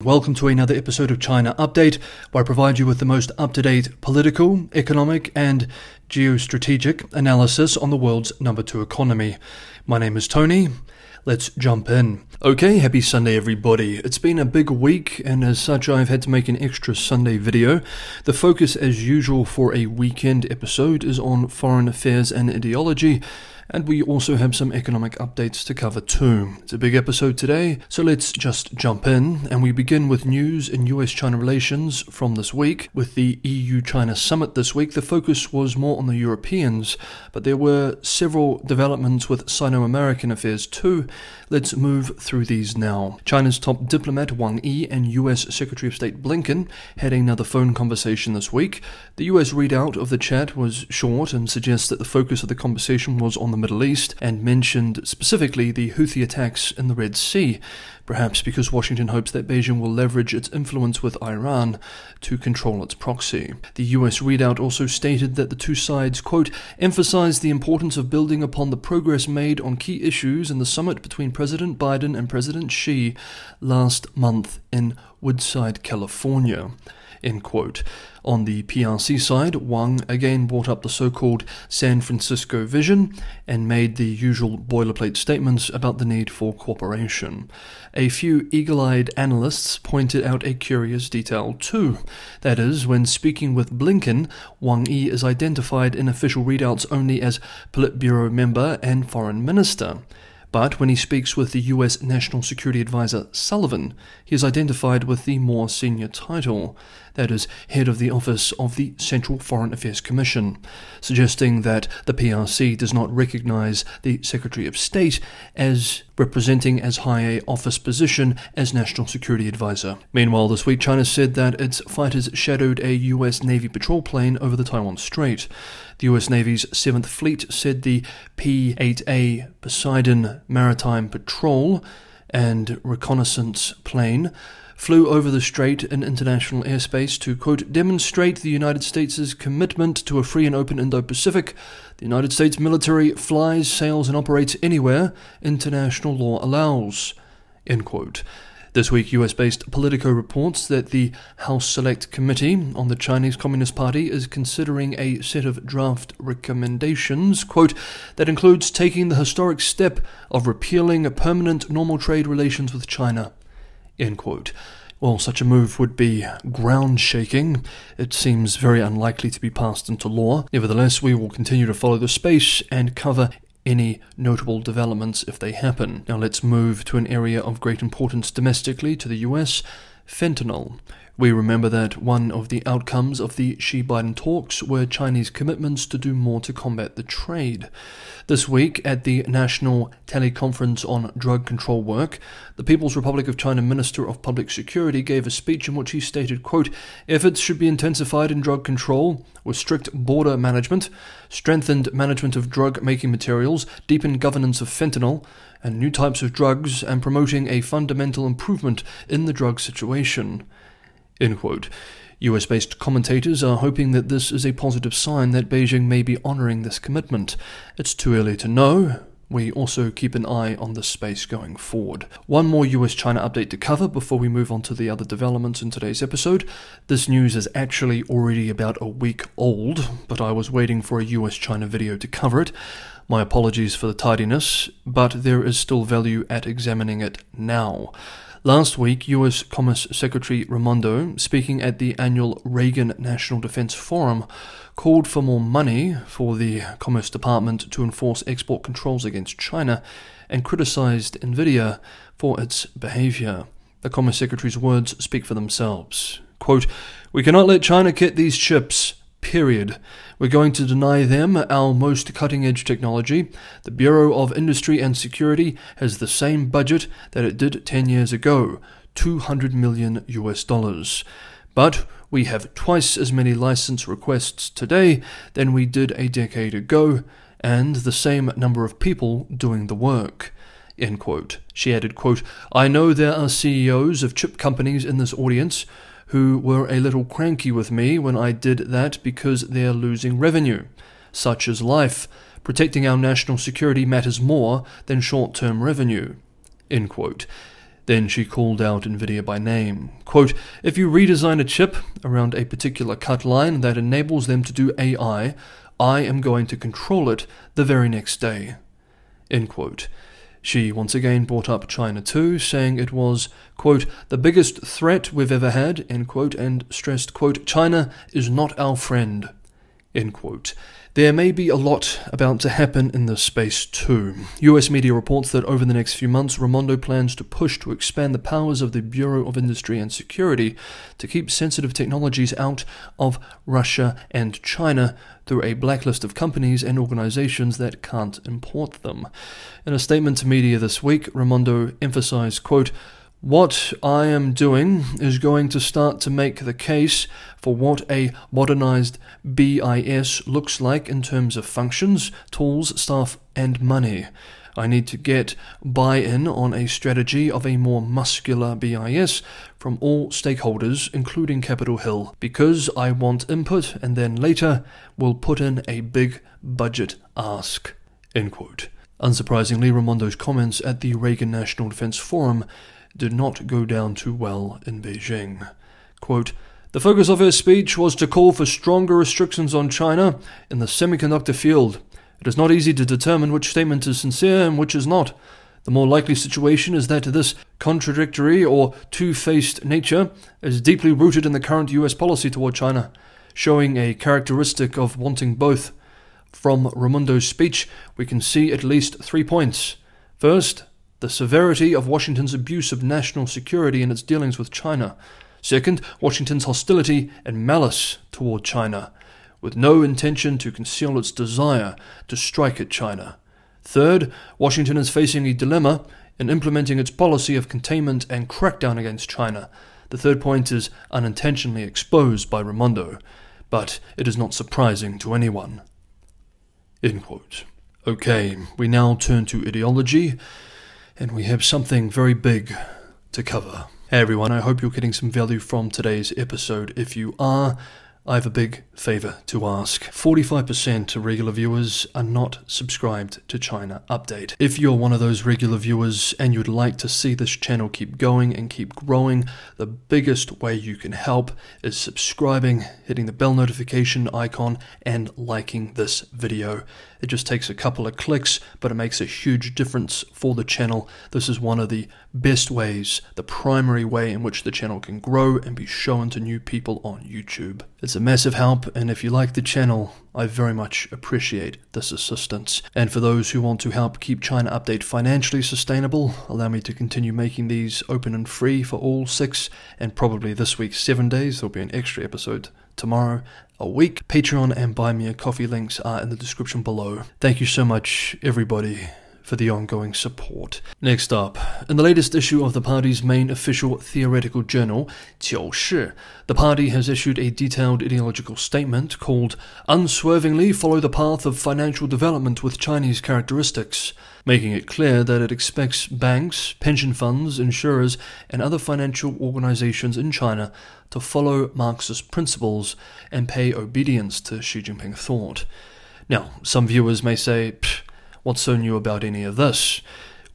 Welcome to another episode of China Update, where I provide you with the most up-to-date political, economic, and geostrategic analysis on the world's number 2 economy. My name is Tony. Let's jump in. Okay, happy Sunday everybody. It's been a big week, and as such I've had to make an extra Sunday video. The focus, as usual for a weekend episode, is on foreign affairs and ideology, and we also have some economic updates to cover too. It's a big episode today, so let's just jump in, and we begin with news in US-China relations from this week. With the EU-China summit this week, the focus was more on the Europeans, but there were several developments with Sino-American affairs too. Let's move through these now. China's top diplomat Wang Yi and US Secretary of State Blinken had another phone conversation this week. The US readout of the chat was short and suggests that the focus of the conversation was on the Middle East and mentioned specifically the Houthi attacks in the Red Sea, perhaps because Washington hopes that Beijing will leverage its influence with Iran to control its proxy. The US readout also stated that the two sides, quote, emphasized the importance of building upon the progress made on key issues in the summit between President Biden and President Xi last month in Woodside, California. End quote. On the PRC side, Wang again brought up the so-called San Francisco vision and made the usual boilerplate statements about the need for cooperation. A few eagle-eyed analysts pointed out a curious detail too. That is, when speaking with Blinken, Wang Yi is identified in official readouts only as Politburo member and foreign minister. But when he speaks with the US National Security Advisor Sullivan, he is identified with the more senior title, that is, head of the Office of the Central Foreign Affairs Commission, suggesting that the PRC does not recognize the Secretary of State as representing as high a office position as National Security Advisor. Meanwhile, this week China said that its fighters shadowed a US Navy patrol plane over the Taiwan Strait. The US Navy's 7th Fleet said the P-8A Poseidon Maritime Patrol and Reconnaissance Plane flew over the strait in international airspace to, quote, demonstrate the United States' commitment to a free and open Indo-Pacific. The United States military flies, sails, and operates anywhere international law allows, end quote. This week, US-based Politico reports that the House Select Committee on the Chinese Communist Party is considering a set of draft recommendations, quote, that includes taking the historic step of repealing permanent normal trade relations with China, end quote. Well, such a move would be ground-shaking. It seems very unlikely to be passed into law. Nevertheless, we will continue to follow the space and cover any notable developments if they happen. Now let's move to an area of great importance domestically to the US, fentanyl. We remember that one of the outcomes of the Xi-Biden talks were Chinese commitments to do more to combat the trade. This week, at the National Teleconference on Drug Control Work, the People's Republic of China Minister of Public Security gave a speech in which he stated, quote, efforts should be intensified in drug control with strict border management, strengthened management of drug-making materials, deepened governance of fentanyl and new types of drugs, and promoting a fundamental improvement in the drug situation. End quote. US-based commentators are hoping that this is a positive sign that Beijing may be honoring this commitment. It's too early to know. We also keep an eye on this space going forward. One more US-China update to cover before we move on to the other developments in today's episode. This news is actually already about a week old, but I was waiting for a US-China video to cover it. My apologies for the tardiness, but there is still value at examining it now. Last week, U.S. Commerce Secretary Raimondo, speaking at the annual Reagan National Defense Forum, called for more money for the Commerce Department to enforce export controls against China and criticized NVIDIA for its behavior. The Commerce Secretary's words speak for themselves. Quote, we cannot let China get these chips. Period. We're going to deny them our most cutting-edge technology. The Bureau of Industry and Security has the same budget that it did 10 years ago, $200 million US. But we have twice as many license requests today than we did a decade ago, and the same number of people doing the work. End quote. She added, quote, I know there are CEOs of chip companies in this audience who were a little cranky with me when I did that because they're losing revenue. Such is life. Protecting our national security matters more than short-term revenue. End quote. Then she called out Nvidia by name. Quote, "If you redesign a chip around a particular cut line that enables them to do AI, I am going to control it the very next day." End quote. She once again brought up China too, saying it was, quote, "the biggest threat we've ever had," end quote, and stressed, quote, "China is not our friend," end quote. There may be a lot about to happen in this space too. US media reports that over the next few months, Raimondo plans to push to expand the powers of the Bureau of Industry and Security to keep sensitive technologies out of Russia and China through a blacklist of companies and organizations that can't import them. In a statement to media this week, Raimondo emphasized, quote, "What I am doing is going to start to make the case for what a modernized BIS looks like in terms of functions, tools, staff, and money. I need to get buy-in on a strategy of a more muscular BIS from all stakeholders, including Capitol Hill, because I want input and then later we'll put in a big budget ask." End quote. Unsurprisingly, Raimondo's comments at the Reagan National Defense Forum did not go down too well in Beijing. Quote, "The focus of her speech was to call for stronger restrictions on China in the semiconductor field. It is not easy to determine which statement is sincere and which is not. The more likely situation is that this contradictory or two-faced nature is deeply rooted in the current US policy toward China, showing a characteristic of wanting both. From Raimondo's speech, we can see at least 3 points. First, the severity of Washington's abuse of national security in its dealings with China. Second, Washington's hostility and malice toward China, with no intention to conceal its desire to strike at China. Third, Washington is facing a dilemma in implementing its policy of containment and crackdown against China. The third point is unintentionally exposed by Raimondo, but it is not surprising to anyone." End quote. Okay, we now turn to ideology, and we have something very big to cover. Hey everyone, I hope you're getting some value from today's episode. If you are, I have a big favor to ask. 45% of regular viewers are not subscribed to China Update. If you're one of those regular viewers and you'd like to see this channel keep going and keep growing, the biggest way you can help is subscribing, hitting the bell notification icon, and liking this video. It just takes a couple of clicks, but it makes a huge difference for the channel. This is one of the best ways, the primary way in which the channel can grow and be shown to new people on YouTube. It's a massive help, and if you like the channel, I very much appreciate this assistance. And for those who want to help keep China Update financially sustainable, allow me to continue making these open and free for all 6 and probably this week 7 days. There'll be an extra episode tomorrow a week. Patreon and Buy Me a Coffee links are in the description below. Thank you so much, everybody, for the ongoing support. Next up, in the latest issue of the party's main official theoretical journal, 九事, the party has issued a detailed ideological statement called "Unswervingly Follow the Path of Financial Development with Chinese Characteristics," making it clear that it expects banks, pension funds, insurers, and other financial organizations in China to follow Marxist principles and pay obedience to Xi Jinping thought. Now, some viewers may say, what's so new about any of this?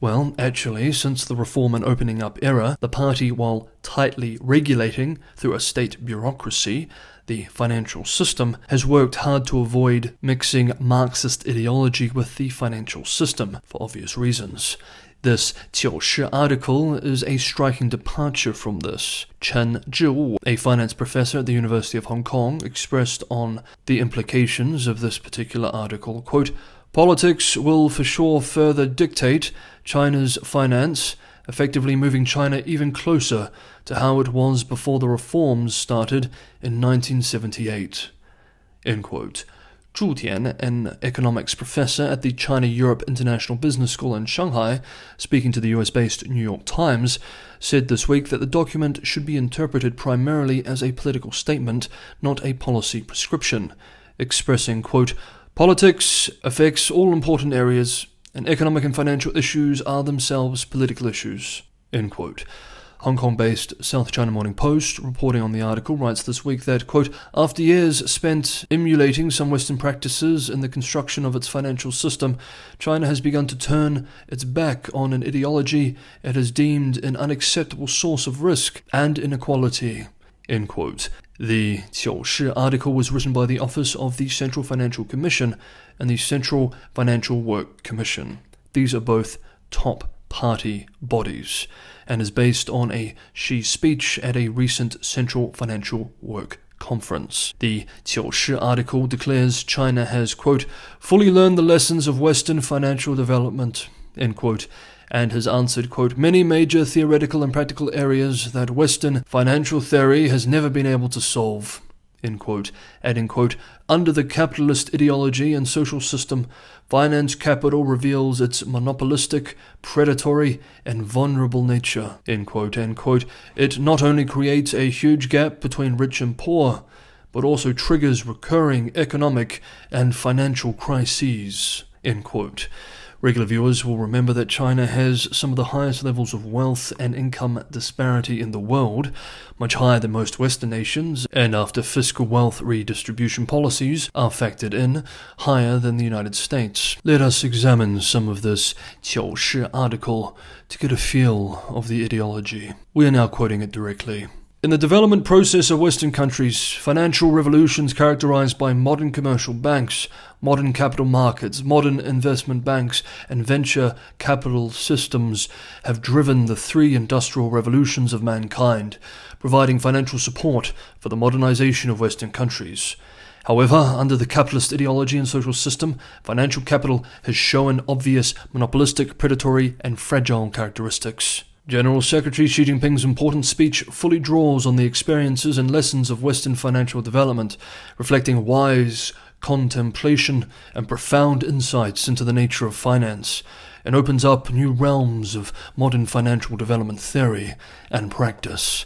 Well, actually, since the reform and opening up era, the party, while tightly regulating through a state bureaucracy the financial system, has worked hard to avoid mixing Marxist ideology with the financial system, for obvious reasons. This 九事 article is a striking departure from this. Chen Zhiwu, a finance professor at the University of Hong Kong, expressed on the implications of this particular article, quote, "Politics will for sure further dictate China's finance, effectively moving China even closer to how it was before the reforms started in 1978. End quote. Zhu Tian, an economics professor at the China-Europe International Business School in Shanghai, speaking to the US-based New York Times, said this week that the document should be interpreted primarily as a political statement, not a policy prescription, expressing, quote, "Politics affects all important areas, and economic and financial issues are themselves political issues." End quote. Hong Kong-based South China Morning Post, reporting on the article, writes this week that, quote, after years spent emulating some Western practices in the construction of its financial system, China has begun to turn its back on an ideology it has deemed an unacceptable source of risk and inequality, end quote. The 九市 article was written by the Office of the Central Financial Commission and the Central Financial Work Commission. These are both top party bodies, and is based on a Xi speech at a recent Central Financial Work Conference. The 九市 article declares China has, quote, fully learned the lessons of Western financial development, end quote, and has answered, quote, many major theoretical and practical areas that Western financial theory has never been able to solve, end quote, adding, quote, under the capitalist ideology and social system, finance capital reveals its monopolistic, predatory, and vulnerable nature, end quote, and, quote, it not only creates a huge gap between rich and poor, but also triggers recurring economic and financial crises, end quote. Regular viewers will remember that China has some of the highest levels of wealth and income disparity in the world, much higher than most Western nations, and after fiscal wealth redistribution policies are factored in, higher than the United States. Let us examine some of this 九市 article to get a feel of the ideology. We are now quoting it directly. In the development process of Western countries, financial revolutions characterized by modern commercial banks, modern capital markets, modern investment banks, and venture capital systems have driven the three industrial revolutions of mankind, providing financial support for the modernization of Western countries. However, under the capitalist ideology and social system, financial capital has shown obvious monopolistic, predatory, and fragile characteristics. General Secretary Xi Jinping's important speech fully draws on the experiences and lessons of Western financial development, reflecting wise contemplation and profound insights into the nature of finance, and opens up new realms of modern financial development theory and practice.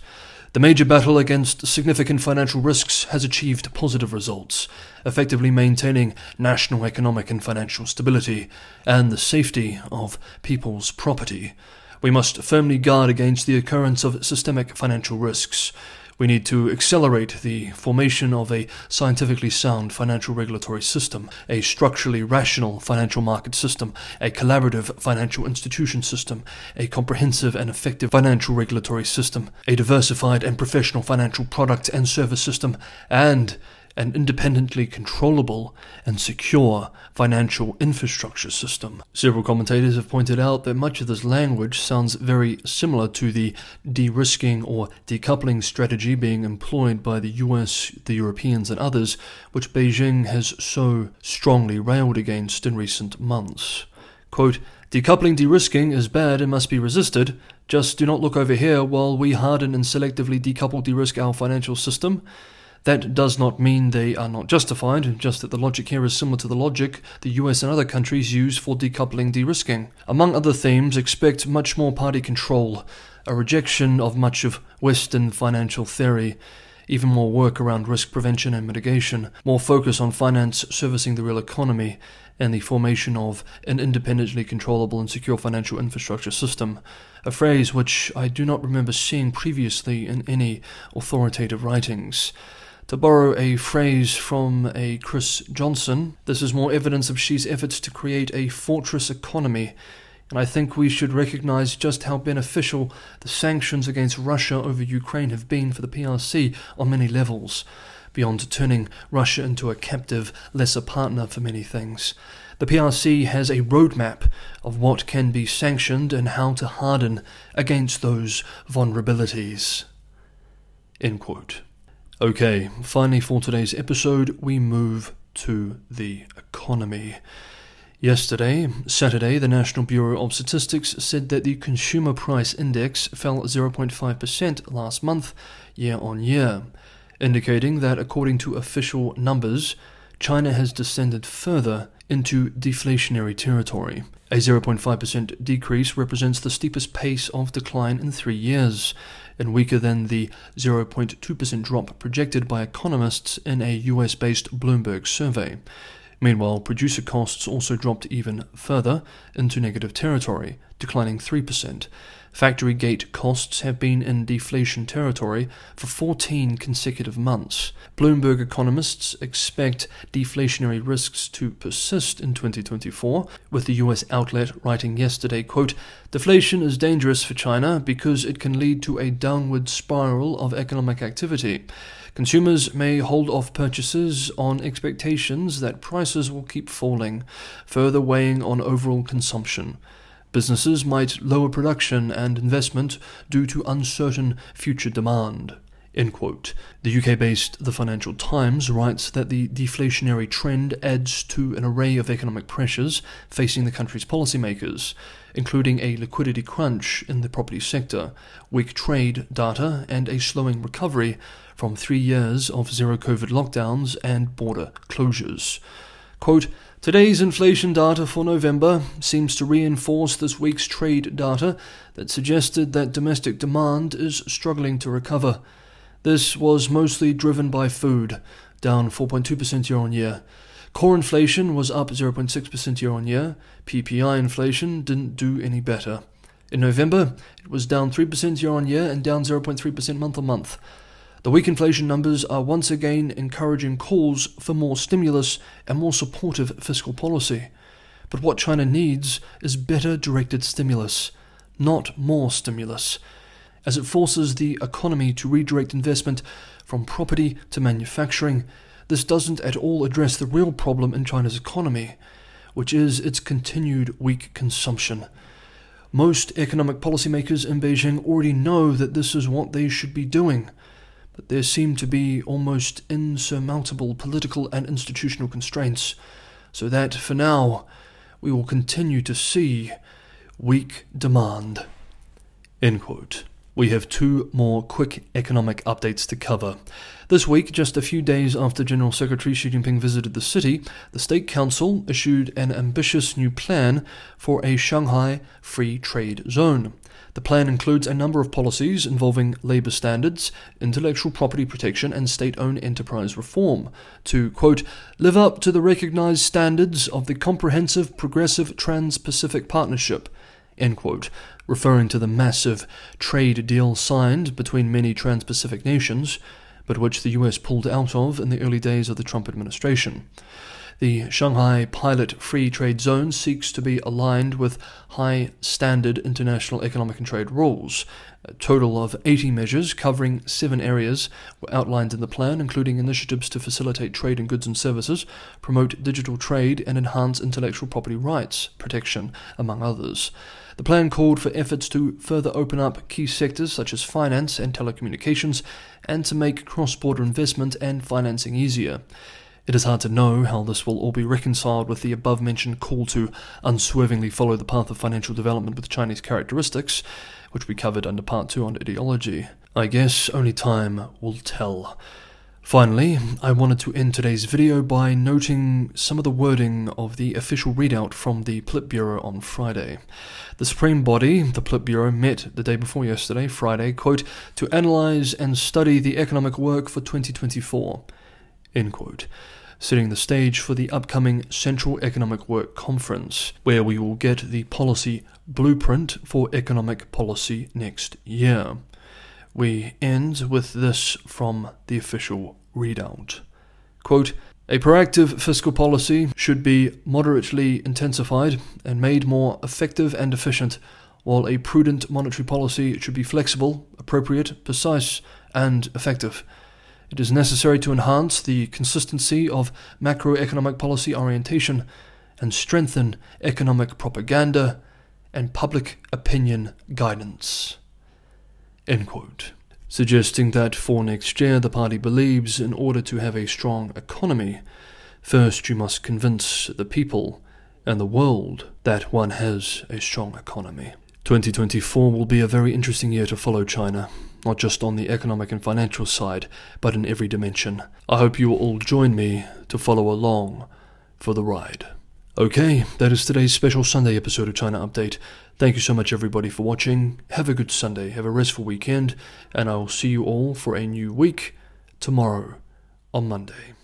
The major battle against significant financial risks has achieved positive results, effectively maintaining national economic and financial stability and the safety of people's property. We must firmly guard against the occurrence of systemic financial risks. We need to accelerate the formation of a scientifically sound financial regulatory system, a structurally rational financial market system, a collaborative financial institution system, a comprehensive and effective financial regulatory system, a diversified and professional financial product and service system, and an independently controllable and secure financial infrastructure system. Several commentators have pointed out that much of this language sounds very similar to the de-risking or decoupling strategy being employed by the US, the Europeans, and others, which Beijing has so strongly railed against in recent months. Quote, decoupling de-risking is bad and must be resisted. Just do not look over here while we harden and selectively decouple de-risk our financial system. That does not mean they are not justified, just that the logic here is similar to the logic the US and other countries use for decoupling de-risking. Among other themes, expect much more party control, a rejection of much of Western financial theory, even more work around risk prevention and mitigation, more focus on finance servicing the real economy, and the formation of an independently controllable and secure financial infrastructure system, a phrase which I do not remember seeing previously in any authoritative writings. To borrow a phrase from a Chris Johnson, this is more evidence of Xi's efforts to create a fortress economy, and I think we should recognize just how beneficial the sanctions against Russia over Ukraine have been for the PRC on many levels, beyond turning Russia into a captive, lesser partner for many things. The PRC has a roadmap of what can be sanctioned and how to harden against those vulnerabilities. End quote. Okay, finally for today's episode, we move to the economy. Yesterday, Saturday, the National Bureau of Statistics said that the Consumer Price Index fell 0.5% last month, year on year, indicating that according to official numbers, China has descended further into deflationary territory. A 0.5% decrease represents the steepest pace of decline in 3 years, and weaker than the 0.2% drop projected by economists in a US-based Bloomberg survey. Meanwhile, producer costs also dropped even further into negative territory, declining 3%. Factory gate costs have been in deflation territory for 14 consecutive months. Bloomberg economists expect deflationary risks to persist in 2024, with the US outlet writing yesterday, quote, "Deflation is dangerous for China because it can lead to a downward spiral of economic activity. Consumers may hold off purchases on expectations that prices will keep falling, further weighing on overall consumption. Businesses might lower production and investment due to uncertain future demand." End quote. The UK-based The Financial Times writes that the deflationary trend adds to an array of economic pressures facing the country's policymakers, including a liquidity crunch in the property sector, weak trade data, and a slowing recovery from 3 years of zero-COVID lockdowns and border closures. Quote, "Today's inflation data for November seems to reinforce this week's trade data that suggested that domestic demand is struggling to recover. This was mostly driven by food, down 4.2% year-on-year. Core inflation was up 0.6% year-on-year. PPI inflation didn't do any better. In November, it was down 3% year-on-year and down 0.3% month-on-month. The weak inflation numbers are once again encouraging calls for more stimulus and more supportive fiscal policy. But what China needs is better directed stimulus, not more stimulus, as it forces the economy to redirect investment from property to manufacturing. This doesn't at all address the real problem in China's economy, which is its continued weak consumption. Most economic policymakers in Beijing already know that this is what they should be doing, but there seem to be almost insurmountable political and institutional constraints, so that, for now, we will continue to see weak demand." End quote. We have 2 more quick economic updates to cover. This week, just a few days after General Secretary Xi Jinping visited the city, the State Council issued an ambitious new plan for a Shanghai free trade zone. The plan includes a number of policies involving labor standards, intellectual property protection, and state-owned enterprise reform to, quote, "live up to the recognized standards of the Comprehensive Progressive Trans-Pacific Partnership," end quote, referring to the massive trade deal signed between many trans-Pacific nations, but which the US pulled out of in the early days of the Trump administration. The Shanghai Pilot Free Trade Zone seeks to be aligned with high-standard international economic and trade rules. A total of 80 measures covering 7 areas were outlined in the plan, including initiatives to facilitate trade in goods and services, promote digital trade, and enhance intellectual property rights protection, among others. The plan called for efforts to further open up key sectors such as finance and telecommunications, and to make cross-border investment and financing easier. It is hard to know how this will all be reconciled with the above-mentioned call to unswervingly follow the path of financial development with Chinese characteristics, which we covered under Part 2 on ideology. I guess only time will tell. Finally, I wanted to end today's video by noting some of the wording of the official readout from the Politburo on Friday. The supreme body, the Politburo, met the day before yesterday, Friday, quote, "to analyze and study the economic work for 2024, end quote, setting the stage for the upcoming Central Economic Work Conference, where we will get the policy blueprint for economic policy next year. We end with this from the official readout. Quote, "A proactive fiscal policy should be moderately intensified and made more effective and efficient, while a prudent monetary policy should be flexible, appropriate, precise, and effective. It is necessary to enhance the consistency of macroeconomic policy orientation and strengthen economic propaganda and public opinion guidance." End quote. Suggesting that for next year the party believes in order to have a strong economy, first you must convince the people and the world that one has a strong economy. 2024 will be a very interesting year to follow China, not just on the economic and financial side, but in every dimension. I hope you will all join me to follow along for the ride. Okay, that is today's special Sunday episode of China Update. Thank you so much everybody for watching. Have a good Sunday, have a restful weekend, and I will see you all for a new week tomorrow on Monday.